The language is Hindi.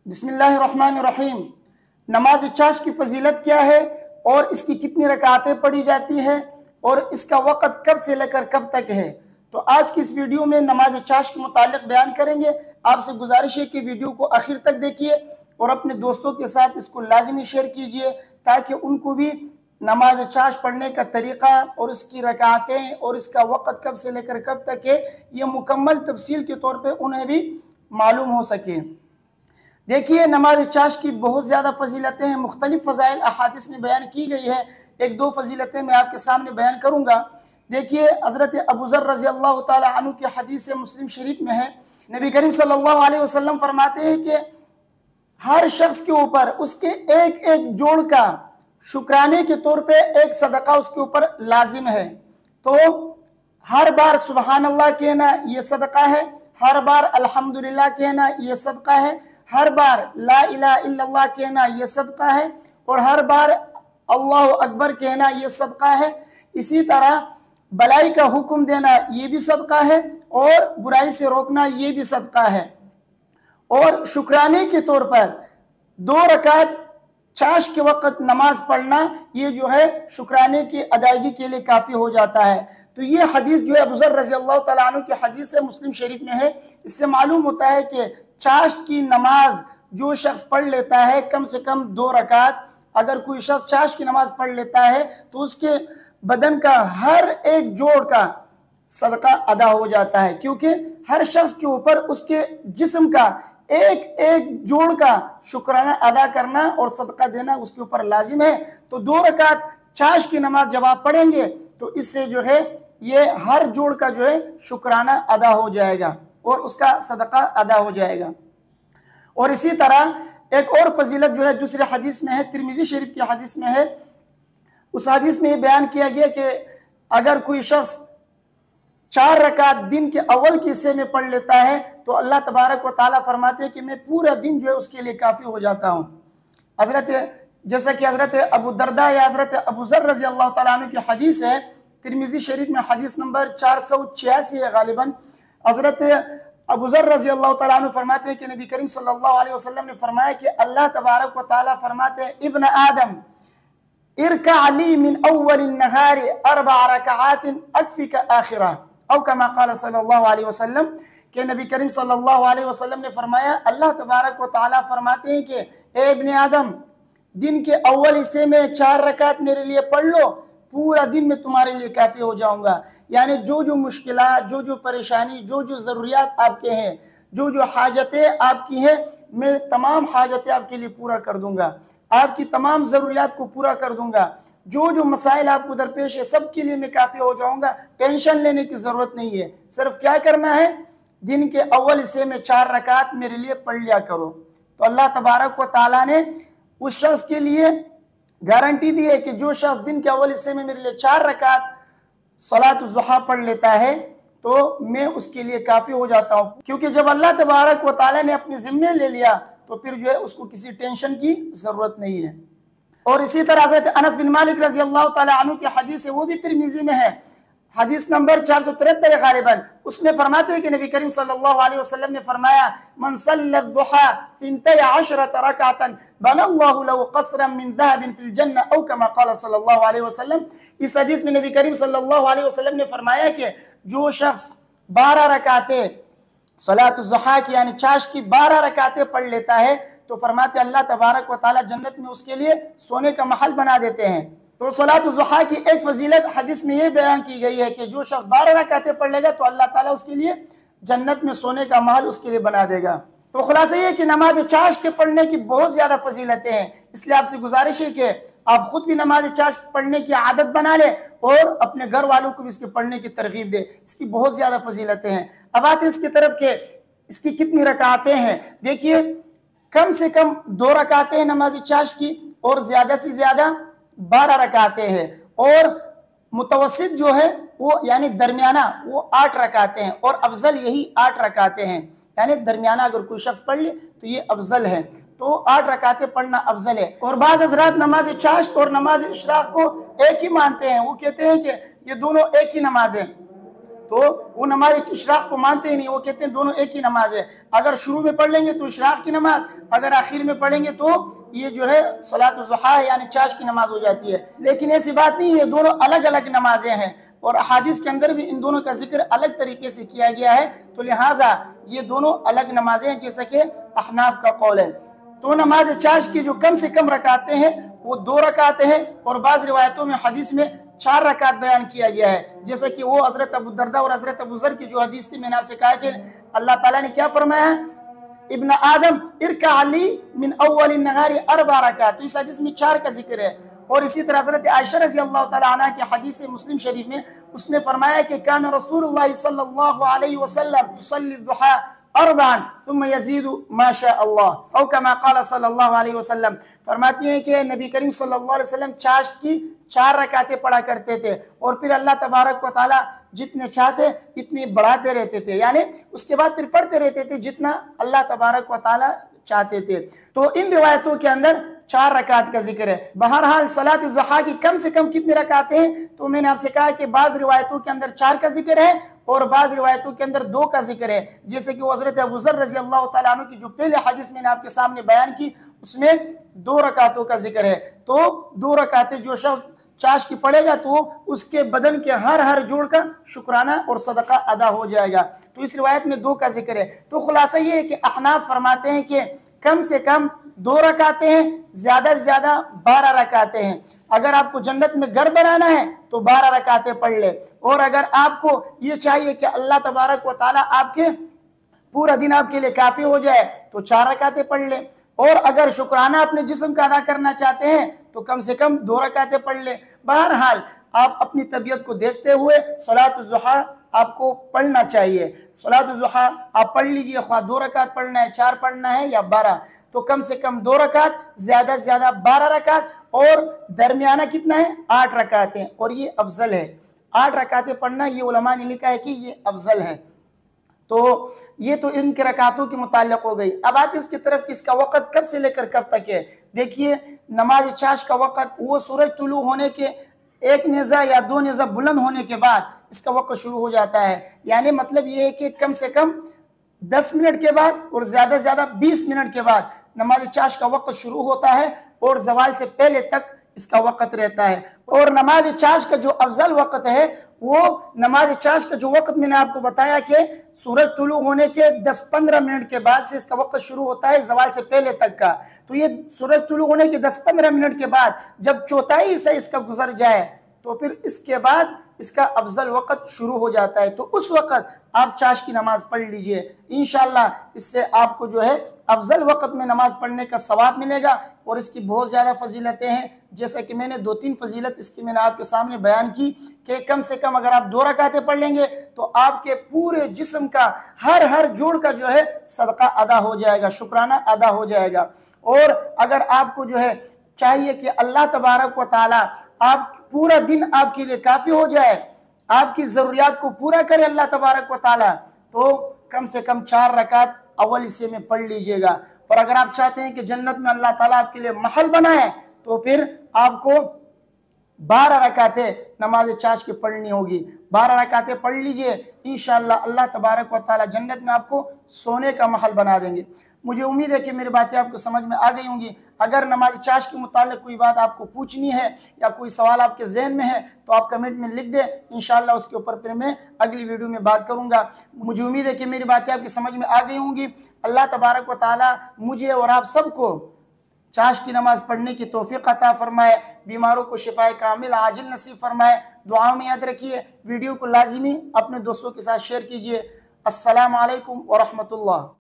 बिस्मिल्लाहिर्रहमानिर्रहीम। नमाज चाश की फजीलत क्या है और इसकी कितनी रकातें पढ़ी जाती है और इसका वक़्त कब से लेकर कब तक है, तो आज की इस वीडियो में नमाज चाश के मुतालिक बयान करेंगे। आपसे गुजारिश है कि वीडियो को आखिर तक देखिए और अपने दोस्तों के साथ इसको लाजमी शेयर कीजिए ताकि उनको भी नमाज चाश पढ़ने का तरीक़ा और इसकी रकातें और इसका वक़्त कब से लेकर कब तक है ये मुकम्मल तफसील के तौर पर उन्हें भी मालूम हो सके। देखिए, नमाज चाश की बहुत ज़्यादा फजीलतें हैं, मुख्तलिफ फ़ज़ाइल अहादीस में बयान की गई है। एक दो फजीलतें मैं आपके सामने बयान करूँगा। देखिए, हज़रत अबू ज़र रज़ी अल्लाह ताला अन्हु की हदीस मुस्लिम शरीफ में है, नबी करीम सल्लल्लाहु अलैहि वसल्लम फरमाते हैं कि हर शख्स के ऊपर उसके एक एक जोड़ का शुक्राने के तौर पे एक सदका उसके ऊपर लाजिम है। तो हर बार सुबहान अल्लाह कहना ये सदका है, हर बार अल्हम्दुलिल्लाह कहना ये सदका है, हर बार ला इलाहा इल्लल्लाह कहना ये सदका है और हर बार अल्लाह अकबर कहना ये सदका है। इसी तरह भलाई का हुक्म देना ये भी सदका है और बुराई से रोकना ये भी सदका है। और शुक्राने के तौर पर 2 रकात चाश के वक़्त नमाज पढ़ना ये जो है शुक्राने की अदायगी के लिए काफ़ी हो जाता है। तो ये हदीस जो है अबू ज़र रज़ी अल्लाह तआला अन्हु की हदीस है, मुस्लिम शरीफ में है। इससे मालूम होता है कि चाश की नमाज जो शख्स पढ़ लेता है कम से कम 2 रकात, अगर कोई शख्स चाश की नमाज पढ़ लेता है तो उसके बदन का हर एक जोड़ का सदका अदा हो जाता है, क्योंकि हर शख्स के ऊपर उसके जिस्म का एक एक जोड़ का शुक्राना अदा करना और सदका देना उसके ऊपर लाजिम है। तो 2 रकात चाश की नमाज जब आप पढ़ेंगे तो इससे जो है ये हर जोड़ का जो है शुक्राना अदा हो जाएगा और उसका सदका अदा हो जाएगा। और इसी तरह एक और फजीलत जो है दूसरे हदीस में है, तिरमिजी शरीफ की हदीस में है। उस हदीस में ये बयान किया गया कि अगर कोई शख्स 4 रकात दिन के अव्वल के हिस्से में पढ़ लेता है तो अल्लाह तबारक व ताला फरमाते हैं कि मैं पूरा दिन जो है उसके लिए काफ़ी हो जाता हूँ। जैसा कि हज़रत अबू दरदा या हज़रत अबू ज़र रज़ी अल्लाह ताला अन्हु की हदीस है, तिरमिजी शरीफ में हदीस नंबर 486 है गालिबन। हज़रत अबू ज़र रज़ी अल्लाह तआला अन्हु फरमाते हैं कि नबी करीम सल्लल्लाहु अलैहि वसल्लम ने फरमाया कि अल्लाह तबारक व ताला फरमाते हैं, इब्न आदम इरका अली मिन अव्वल नहारी 4 रकाआतिन अक्फिका आखिरा औ कमा क़ाल सल्लल्लाहु अलैहि वसल्लम, कि नबी करीम सल्लल्लाहु अलैहि वसल्लम ने फरमाया अल्लाह तबारक व ताला फरमाते हैं कि ए इब्न आदम, दिन के अव्वल हिस्से में 4 रकात मेरे लिए पढ़ लो, पूरा दिन में तुम्हारे लिए काफ़ी हो जाऊंगा। यानी जो जो मुश्किलात, जो जो परेशानी, जो जो ज़रूरियात आपके हैं, जो जो हाजतें आपकी हैं, मैं तमाम हाजतें आपके लिए पूरा कर दूंगा, आपकी तमाम ज़रूरियात को पूरा कर दूंगा। जो जो मसाइल आपको दरपेश है सब के लिए मैं काफ़ी हो जाऊंगा। टेंशन लेने की ज़रूरत नहीं है, सिर्फ क्या करना है, दिन के अव्वल हिस्से में 4 रकात मेरे लिए पढ़ लिया करो। तो अल्लाह तबारक व ताला ने उस शख्स के लिए गारंटी दी है कि जो शख्स दिन के अव्वल हिस्से में मेरे लिए 4 रकात सलात ज़ुहा पढ़ लेता है तो मैं उसके लिए काफ़ी हो जाता हूँ। क्योंकि जब अल्लाह तबारक व ताला ने अपने ज़िम्मे ले लिया तो फिर जो है उसको किसी टेंशन की ज़रूरत नहीं है। और इसी तरह हज़रत अनस बिन मालिक रज़ी अल्लाह तआला अन्हु की हदीस है, वो भी तिरमिज़ी में है, हदीस नंबर 473 है गालिबन। उसमें फरमाते हैं कि नबी करीम सल्लल्लाहु अलैहि वसल्लम ने फरमाया, मन सल्ला दुहा 12 रकातन बनल्लाहु लहु क़स्रन मिन ज़हबिन फ़िल जन्नह औ कमा क़ाल सल्लल्लाहु अलैहि वसल्लम। इस हदीस में नबी करीम सल्लल्लाहु अलैहि वसल्लम ने फरमाया कि जो शख्स 12 रकातें सलात ज़ुहा की यानी चाश की 12 रकातें पढ़ लेता है तो फरमाते अल्लाह तबारक व ताला जन्नत में उसके लिए सोने का महल बना देते हैं। तो सलात ज़ुहा की एक फजीलत हदीस में ये बयान की गई है कि जो शख्स 12 रकातें पढ़ लेगा तो अल्लाह ताला उसके लिए जन्नत में सोने का महल उसके लिए बना देगा। तो खुलासा ये कि नमाज चाश के पढ़ने की बहुत ज़्यादा फजीलतें हैं, इसलिए आपसे गुजारिश है कि आप खुद भी नमाज चाश पढ़ने की आदत बना लें और अपने घर वालों को भी इसके पढ़ने की तरगीब दें। इसकी बहुत ज़्यादा फजीलतें हैं। अब आते हैं इसकी तरफ के इसकी कितनी रकातें हैं। देखिए, कम से कम 2 रकातें हैं नमाज चाश की और ज़्यादा से ज़्यादा 12 रकातें हैं और मुतवस्सित जो है वो यानी दरमियाना वो 8 रकातें हैं और अफजल यही 8 रकातें हैं। यानी दरमियाना अगर कोई शख्स पढ़ ले तो ये अफजल है, तो 8 रकातें पढ़ना अफजल है। और बाज़ हज़रात नमाज चाश और नमाज इशराक को एक ही मानते हैं, वो कहते हैं कि ये दोनों एक ही नमाज है। तो वो नमाज इशराक को मानते ही नहीं, वो कहते हैं दोनों एक ही नमाज है। अगर शुरू में पढ़ लेंगे तो इशराक की नमाज, अगर आखिर में पढ़ेंगे तो ये जो है सलात ज़ुहा यानी चाश की नमाज हो जाती है। लेकिन ऐसी बात नहीं है, दोनों अलग अलग नमाजें हैं और अहादीस के अंदर भी इन दोनों का जिक्र अलग तरीके से किया गया है, तो लिहाजा ये दोनों अलग नमाजें हैं जैसा कि अहनाफ का कौल है। तो नमाज चाश की जो कम से कम रकातें हैं वो 2 रकातें हैं और बाज़ रिवायतों में हदीस में 4 रकात बयान किया गया है, जैसा कि वो हज़रत अबू दरदा और हज़रत अबू ज़र की जो हदीस थी, मैंने आपसे कहा कि अल्लाह ताला ने क्या फरमाया, इब्न आदम इरका अली मिन अव्वल नहारी 4 रकात। तो इस हदीस में 4 का जिक्र है। और इसी तरह हज़रत आयशा रज़ी अल्लाह ताला अन्हा की हदीस मुस्लिम शरीफ में उसमें फरमाया कि कान रसूलुल्लाह सल्लल्लाहु अलैहि वसल्लम युसल्ली दुहा अरबान थुम्मा यज़ीदु मा शा अल्लाह औ कमा क़ाल सल्लल्लाहु अलैहि वसल्लम। फरमाती हैं कि नबी करीम सल्लल्लाहु अलैहि वसल्लम चाश की 4 रकातें पढ़ा करते थे और फिर अल्लाह तबारक व तआला जितने चाहते इतनी बढ़ाते रहते थे, यानी उसके बाद फिर पढ़ते रहते थे जितना अल्लाह तबारक व तआला चाहते थे। तो इन रिवायतों के अंदर 4 रकात का जिक्र है। बहरहाल सलात ज़ुहा की कम से कम कितनी रकातें हैं, तो मैंने आपसे कहा कि बाज़ रिवायतों के अंदर 4 का जिक्र है और बाज़ रिवायतों के अंदर 2 का जिक्र है, जैसे कि हज़रत अबू ज़र रज़ी अल्लाह तआला अन्हु की जो पहले हदीस मैंने आपके सामने बयान की उसमें 2 रकातों का जिक्र है। तो 2 रकातें जो शख्स चाश की पड़ेगा तो उसके बदन के हर जोड़ का शुक्राना और सदका अदा हो जाएगा। तो इस रिवायत में 2 का जिक्र है। तो खुलासा ये है कि अहनाफ फरमाते हैं कि कम से कम 2 रकातें हैं, ज्यादा से ज्यादा 12 रकातें हैं। अगर आपको जन्नत में घर बनाना है तो 12 रकातें पढ़ ले, और अगर आपको ये चाहिए कि अल्लाह तबारक व तआला आपके पूरा दिन आपके लिए काफी हो जाए तो 4 रकातें पढ़ ले, और अगर शुक्राना अपने जिस्म का अदा करना चाहते हैं तो कम से कम 2 रकातें पढ़ ले। बहरहाल आप अपनी तबीयत को देखते हुए सलात ज़ुहा आपको पढ़ना चाहिए। सलात ज़ुहा आप पढ़ लीजिए, ख्वाह 2 रकात पढ़ना है, 4 पढ़ना है या 12, तो कम से कम 2 रकात, ज्यादा से ज्यादा 12 रकात, और दरमियाना कितना है 8 रकातें, और ये अफजल है। 8 रकातें पढ़ना ये उलमा ने लिखा है कि ये अफजल है। तो ये तो इनके रकातों के मुताल्लिक हो गई। अब आते इसकी तरफ कि इसका वक़्त कब से लेकर कब तक है। देखिए नमाज चाश का वक़्त वो सूरज तुलू होने के 1 नेज़ा या 2 नेज़ा बुलंद होने के बाद इसका वक़्त शुरू हो जाता है, यानी मतलब ये है कि कम से कम 10 मिनट के बाद और ज़्यादा से ज़्यादा 20 मिनट के बाद नमाज चाश का वक़्त शुरू होता है और ज़वाल से पहले तक इसका वक़्त रहता है। और नमाज चाश का जो अफजल वक़्त है वो नमाज चाश का जो वक़्त मैंने आपको बताया कि सूरज तुलू होने के 10-15 मिनट के बाद से इसका वक़्त शुरू होता है ज़वाल से पहले तक का। तो ये सूरज तुलू होने के 10-15 मिनट के बाद जब चौथाई से इसका गुजर जाए तो फिर इसके बाद इसका अफजल वक़्त शुरू हो जाता है। तो उस वक़्त आप चाश की नमाज पढ़ लीजिए, इंशाअल्लाह इससे आपको जो है अफजल वक़्त में नमाज पढ़ने का सवाब मिलेगा। और इसकी बहुत ज़्यादा फजीलतें हैं, जैसा कि मैंने 2-3 फजीलत इसकी मैंने आपके सामने बयान की कि कम से कम अगर आप 2 रकातें पढ़ लेंगे तो आपके पूरे जिस्म का हर जोड़ का जो है सदका अदा हो जाएगा, शुक्राना अदा हो जाएगा। और अगर आपको जो है चाहिए कि अल्लाह तबारक व तआला आप पूरा दिन आपके लिए काफ़ी हो जाए, आपकी ज़रूरियात को पूरा करे अल्लाह तबारक व तआला, तो कम से कम 4 रकात अव्वल हिस्से में पढ़ लीजिएगा। और अगर आप चाहते हैं कि जन्नत में अल्लाह ताला आपके लिए महल बनाए तो फिर आपको 12 रकातें नमाज चाश की पढ़नी होगी। 12 रकातें पढ़ लीजिए, इंशाअल्लाह अल्लाह तबारक व तआला जन्नत में आपको सोने का महल बना देंगे। मुझे उम्मीद है कि मेरी बातें आपको समझ में आ गई होंगी। अगर नमाज चाश के मुताल्लिक़ कोई बात आपको पूछनी है या कोई सवाल आपके जहन में है तो आप कमेंट में लिख दें, इंशाअल्लाह उसके ऊपर फिर मैं अगली वीडियो में बात करूँगा। मुझे उम्मीद है कि मेरी बातें आपकी समझ में आ गई होंगी। अल्लाह तबारक व तआला मुझे और आप सबको चाश की नमाज पढ़ने की तौफीक अता फरमाए, बीमारों को शिफाए कामिल आजिल नसीब फरमाए। दुआओं में याद रखिए, वीडियो को लाजिमी अपने दोस्तों के साथ शेयर कीजिए। अस्सलामु अलैकुम व रहमतुल्लाह।